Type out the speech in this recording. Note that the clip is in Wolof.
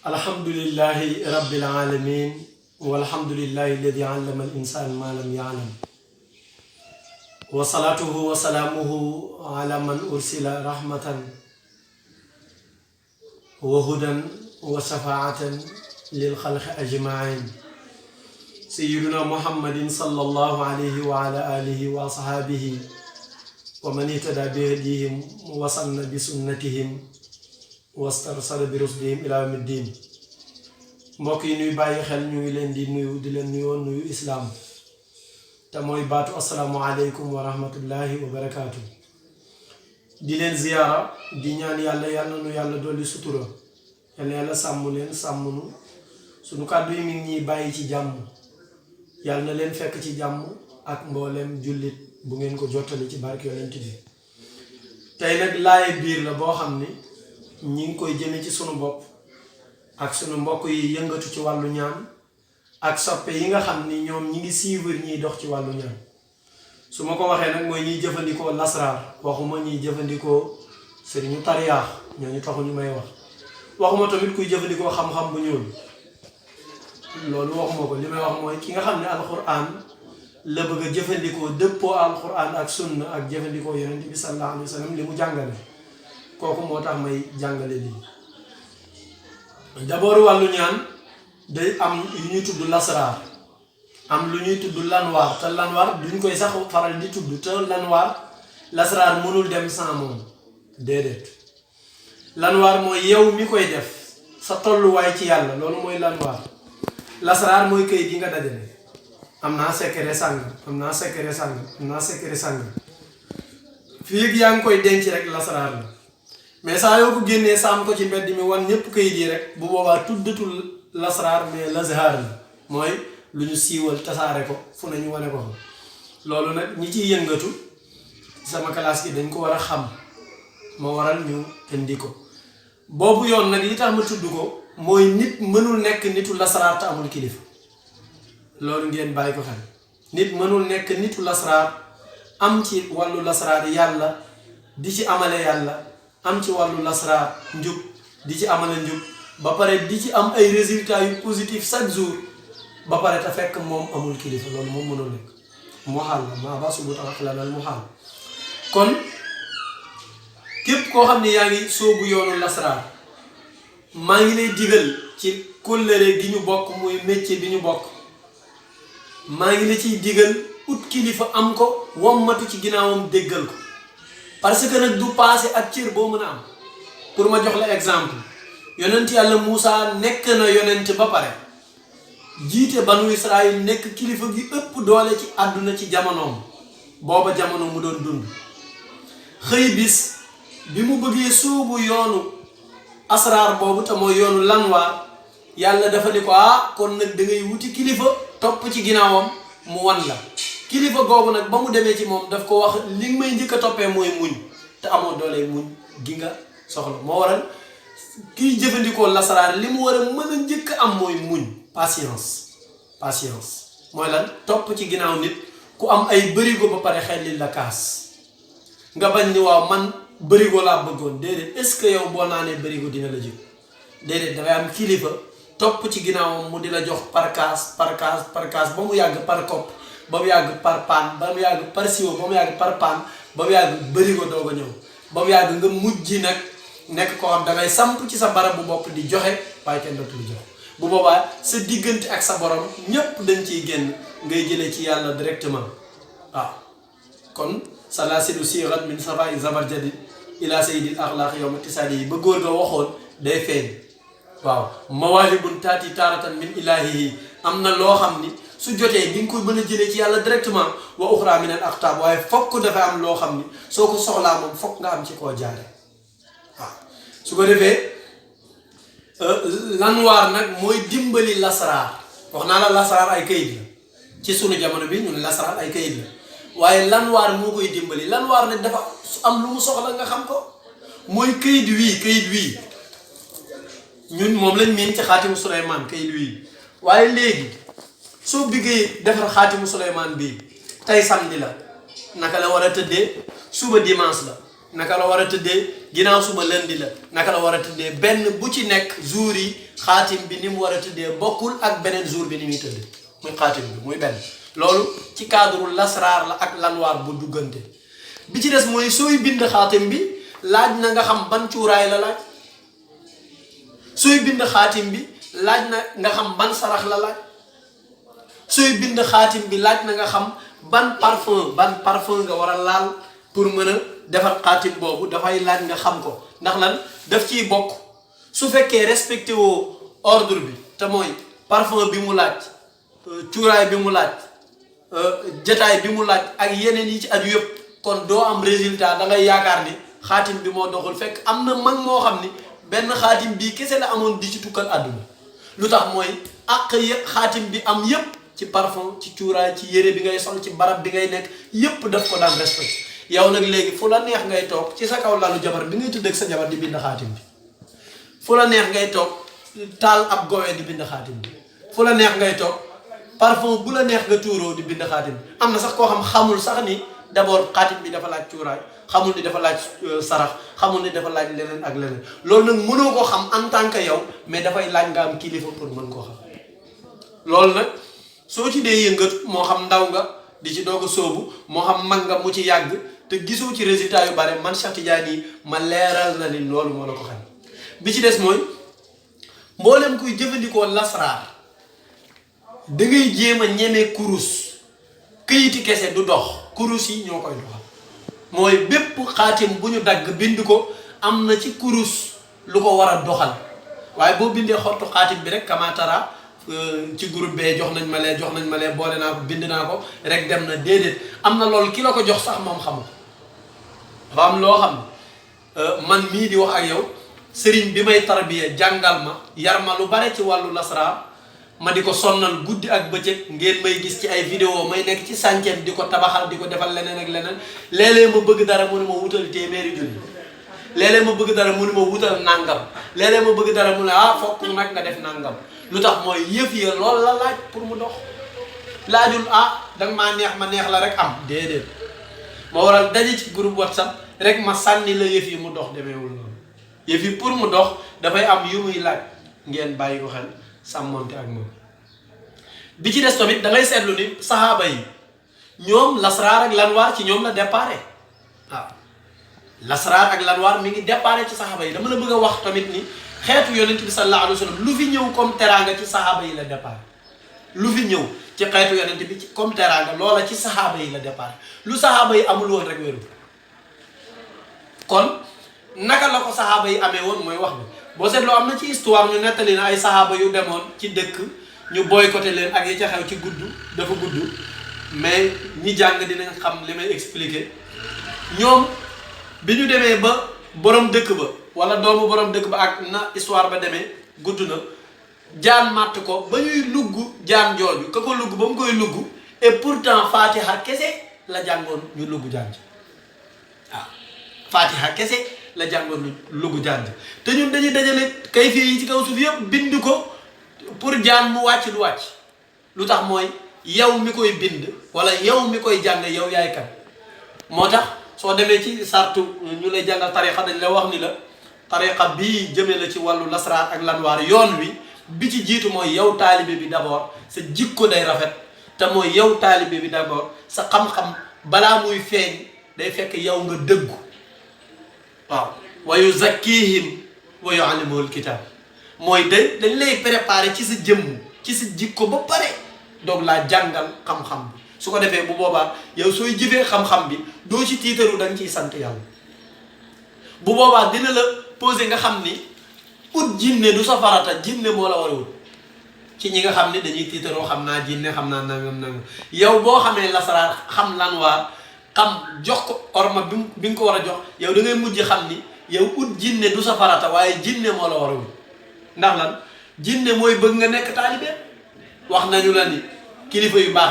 Alhamdulillahi Rabbil Alamin walhamdulillahi alladhi allama al-insan ma lam ya'lam wa salatuhu wa salamuhu ala man ursila rahmatan wa hudan wa shafa'atan lil khalqi ajma'in sayyiduna Muhammadin sallallahu alayhi wa ala alihi wa ashabihi wa man ihtada bi hadihim wa sanna bi sunnatihim wastarsala bi rusdihim ila yawmiddin mbokk yi ñuy bàyyi xel ñu ngi leen di nuyoo nuyu islaam te mooy baatu assalaamu aleykum wa rahmatullahi wa barakaatu di leen ziyaara di ñaan yàlla nu yàlla dolli sutura yàlla sàmm leen sàmm nu sunu kàddu yi mi ngi ñuy bàyyi ci jàmm yàlla na leen fekk ci jàmm ak mboolem jullit bu ngeen ko jottali ci barke yonent bi tey nag laaye biir la boo xam ni ñi ngi koy jëme ci sunu bopp ak sunu mbokk yi yëngatu ci wàllu ñaan ak soppe yi nga xam ni ñoom ñi ngi suivre ñiy dox ci wàllu ñaan su ma ko waxee nag mooy ñiy jëfandikoo lasraar waxuma ñiy jëfandikoo sëriñu tariyaax ñooñu taxu ñu may wax waxuma tamit kuy jëfandikoo xam-xam bu ñuul loolu waxuma ko li may wax mooy ki nga xam ne alquran la bëgg a jëfandikoo dëppoo alquran ak sunna ak jëfandikoo yonent bi sallallahu alayhi wa sallam li mu jàngale kooku moo tax may jàngale lii d'abord wàllu ñaan day am yu ñuy tudd lasraar am lu ñuy tudd lanwaar te lanwaar duñ koy sax faral di tudd te lanwaar lasraar mënul dem sans moom déedéet lanwaar mooy yow mi koy def sa tolluwaay ci yàlla loolu mooy lanwaar lasraar mooy këyit yi nga dajale am naa secret sàng am naa secret sàng am naa secret sàng fii yaa ngi koy denc rek lasraar la mais saa yoo ko génnee saam ko ci mbedd mi wan ñëpp kayit yi rek bu boobaa tuddatul lasraar mais lazhaar la mooy lu ñu siiwal tasaare ko fu ne ñu wane ko fa loolu nag ñi ciy yëngatu sama classe gi dañ ko war a xam ma waral ñu indi ko boobu yoon nag li tax ma tudd ko mooy nit mënul nekk nitu lasraar te amul kilifa loolu ngeen bàyyi ko xel nit mënul nekk nitu lasraar am ci wàllu lasraar yàlla di ci amale yàlla am ci wàllu lasraar njub di ci amala njub ba pare di ci am ay résultats yu positif chaque jour ba pare te fekk moom amul kilifa loolu moom mënul nekk muhaal la maa ba subu taxaq la nal muhaal kon képp koo xam ne yaa ngi soobu yoonu lasraar maa ngi lay digal ci kóllëre gi ñu bokk muy métier bi ñu bokk maa ngi la ciy digal ut kilifa am ko wommatu ci ginnaawam déggal ko parce que nag du passé ak cër boo mën a am pour ma jox la exemple yonent yàlla Moussa nekk na yonent ba pare jiite banu Israël nekk kilifa gi ëpp doole ci àdduna ci jamonoom booba jamono mu doon dund xëy bis bi mu bëggee sóobu yoonu asraar boobu te mooy yoonu lanwaar yàlla dafa ni ko kon nag da ngay wuti kilifa topp ci ginnaawam mu wan la kilifa googu nag ba mu demee ci moom daf ko wax li may njëkk a toppee mooy muñ te amoo doole muñ gi nga soxla moo waral kiy jëfandikoo lasaraar li mu war a mën a njëkk am mooy muñ patience mooy lan topp ci ginnaaw nit ku am ay bërigo ba pare xel li la kaas nga bañ ni waaw man bërigo laa bëggoon déedéet est-ce que yow boo naanee bërigo dina la jël déedéet dafay am kilifa topp ci ginnaawam mu di la jox par kaas ba mu yàgg par kopp ba mu yàgg par paan ba mu yàgg par siwo ba mu yàgg par paan ba mu yàgg bërigo doog a ñëw ba mu yàgg nga mujj nag nekk koo xam dangay samp ci sa barab bu bopp di joxe waaye kenn dootul joxe bu boobaa sa diggante ak sa borom ñépp dañ ciy génn ngay jëlee ci yàlla directement waaw kon salasilu sirat min safai zabarjadi ila sayyidil axlaaq yow ma tisaadi yi ba góor ga waxoon day feeñ waaw mawaahibun taati taaratan min ilahihi am na loo xam ni su jotee bi nga koy mën a jëlee ci yàlla directement wa uxra min al aqtaab waaye fokk dafa am loo xam ni soo ko soxlaa moom fokk nga am ci koo jaare waaw su ko defee lanwaar nag mooy dimbali lasraar wax naa la lasraar ay kayit la ci sunu jamono bi ñun lasraar ay kayit la waaye lanwaar moo koy dimbali lanwaar nag dafa am lu mu soxla nga xam ko mooy kayit wii ñun moom lañ miin ci xaatimu Suleymaan kayit wii waaye léegi soo bëggee defar xaatimu Suleymaan bii tey samedi la naka la war a tëddee suba dimanche la naka la war a tëddee ginnaaw suba lundi la naka la war a tëddee benn bu ci nekk jour yi xaatim bi ni mu war a tëddee bokkul ak beneen jour bi ni muy tëddee muy xaatim bi muy benn loolu ci cadre lasraar la ak lanwaar bu duggante bi ci des mooy sooy bind xaatim bi laaj na nga xam ban cuuraay la laaj sooy bind xaatim bi laaj na nga xam ban sarax la laaj sooy bind xaatim bi laaj na nga xam ban parfum nga war a laal pour mën a defar xaatim boobu dafay laaj nga xam ko ndax lan daf ciy bokk su fekkee respecté woo ordre bi te mooy parfum bi mu laaj cuuraay bi mu laaj jataay bi mu laaj ak yeneen yi ci aju yëpp kon doo am résultat da ngay yaakaar ni xaatim bi moo doxul fekk am na mag moo xam ni benn xaatim bii kese la amoon di ci tukkal àdduna lu tax mooy àq yëpp xaatim bi am yëpp ci parfum ci cuuraay ci yére bi ngay sol ci barab bi ngay nekk yëpp daf ko daan respecté yow nag léegi fu la neex ngay toog ci sa kaw lalu jabar bi ngay tudd ak sa jabar di bind xaatim bi fu la neex ngay toog taal ab gowee di bind xaatim bi fu la neex ngay toog parfum bu la neex nga tuuroo di bind xaatim bi am na sax koo xam xamul sax ni d'abord xaatim bi dafa laaj cuuraay xamul ni dafa laaj sarax xamul ni dafa laaj leneen ak leneen loolu nag mënoo ko xam en tant que yow mais dafay laaj nga am kilifa pour mën koo xam loolu nag soo ci dee yëngatu moo xam ndaw nga di ci doog a sóobu moo xam mag nga mu ci yàgg te gisoo ci résultat yu bare man Cheikh Tidiane yi ma leeral na ni loolu moo la ko xam bi ci des mooy mboolem kuy jëfandikoo lasraar da ngay jéem a ñeme kurus këyiti kese du dox kurus yi ñoo koy doxal mooy bépp xaatim bu ñu dagg bind ko am na ci kurus lu ko war a doxal waaye boo bindee xottu xaatim bi rek kamatara ci groupe bee jox nañ ma lee boole naa ko bind naa ko rek dem na déedéet am na loolu ki la ko jox sax moom xamu dafa am loo xam man mii di wax ak yow sëriñ bi may tarbiya jàngal ma yar ma lu bare ci wàllu lasraar ma di ko sonnal guddi ak bëccëg ngeen may gis ci ay vidéo may nekk ci sànceen di ko tabaxal di ko defal leneen ak leneen léeg-léeg ma bëgg dara mu ne ma wutal téeméeri junni léeg-léeg ma bëgg dara mu ne ma wutal nàngam léeg-léeg ma bëgg dara mu ne fokk nag nga def nàngam lu tax mooy yëf ya loolu la laaj pour mu dox laajul danga maa neex ma neex la rek am déedéet moo waral daje ci groupe WhatsApp rek ma sànni la yëf yi mu dox demeewul noonu yëf yi pour mu dox dafay am yu muy laaj ngeen bàyyi ko xel sàmmonte ak moom bi ci des tamit da ngay seetlu ni saxaaba yi ñoom lasraar ak lanwaar ci ñoom la déparé waaw lasraar ak lanwaar mi ngi déparé ci saxaaba yi dama la bëgg a wax tamit ni xeetu yonent bi sallallahu alayhi wa sallam lu fi ñëw comme teraanga ci saxaaba yi la déparé lu fi ñëw ci xeetu yonent bi ci comme teraanga loola ci saxaaba yi la déparé lu saxaaba yi amul woon rek wéru kon naka la ko saxaaba yi amee woon mooy wax bi boo seetloo am na ci histoire ñu nettali na ay saxaaba yu demoon ci dëkk ñu boycotté leen ak yi ca xew ci gudd dafa gudd mais ñi jàng dinañ xam li may expliquer ñoom bi ñu demee ba borom dëkk ba wala doomu borom dëkk ba ak na histoire ba demee gudd na jaan màtt ko ba ñuy lugg jaan jooju ka ko lugg ba mu koy lugg et pourtant Fatiha kese la jàngoon ñu lugg jaan ji waaw Fatiha kese la jàngoon ñu lugg jaan ji te ñun dañuy dajale kay fii yi ci kaw suuf yëpp bind ko pour jaan mu wàcc du wàcc lu tax mooy yow mi koy bind wala yow mi koy jàng yow yaay kan moo tax soo demee ci sartu ñu lay jàngal tariqa dañ la wax ni la tariqa bii jëmee la ci wàllu lasraar ak lanwaar yoon wi bi ci jiitu mooy yow taalibe bi d'abord sa jikko day rafet te mooy yow taalibe bi d'abord sa xam-xam balaa muy feeñ day fekk yow nga dëggu waaw wa yuzakkihim wa yuallimuhul kitab mooy dañ lay préparer ci sa jëmm ci sa jikko ba pare doog laa jàngal xam-xam bi su ko defee bu boobaa yow sooy jëfee xam-xam bi doo ci tiitaru da nga ciy sant yàlla bu boobaa dina la poser nga xam ni ut jinne du sa farata jinne moo la war a wut ci ñi nga xam ne dañuy tiitaroo xam naa jinne xam naa nangam yow boo xamee lasaraar xam lan waa xam jox ko orma bi nga ko war a jox yow da ngay mujj xam ni yow ut jinne du sa farata waaye jinne moo la war a wut ndax lan jinne mooy bëgg nga nekk taalibe wax nañu la ni kilifa yu baax